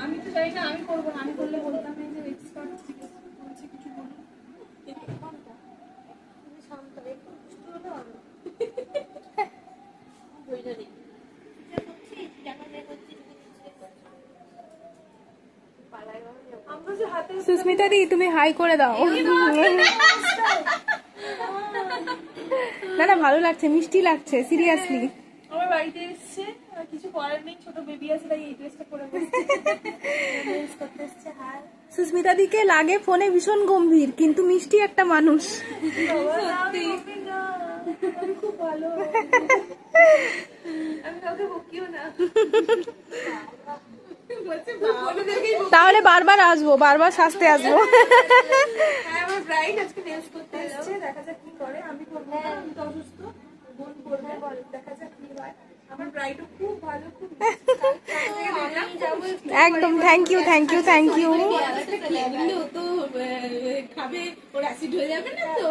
আমি তো জানি না, আমি করবো না, আমি করলে বলতাম এই যে এক্সপার্ট বলছে কিছু বলুন। সুস্মিতা দি তুমি হাই করে দাও। না না ভালো লাগছে, মিষ্টি লাগছে, সিরিয়াসলি। আমার বাড়িতে এসছে, কিছু করার নেই, ছোট বেবি আছে তাই এই ড্রেসটা পরে বসেছে। সুস্মিতা দিকে লাগে ফোনে ভীষণ গম্ভীর, কিন্তু মিষ্টি একটা মানুষ। আমি খুব ভালো, আমি কাউকে বকিও না। তাহলে বারবার আসবো, বারবার সাজতে আসবো। হ্যাঁ আমার ব্রাইড আজকে নেলস করতে এসেছে, দেখা যাক কি করে। আমি করবো না, আমি তো অসুস্থ, বোন করবে, দেখা যাক কি হয়। আমার ব্রাইডও খুব ভালো, খুব একদম thank you thank you thank you. খাবে ওর অ্যাসিড হয়ে যাবে না তো।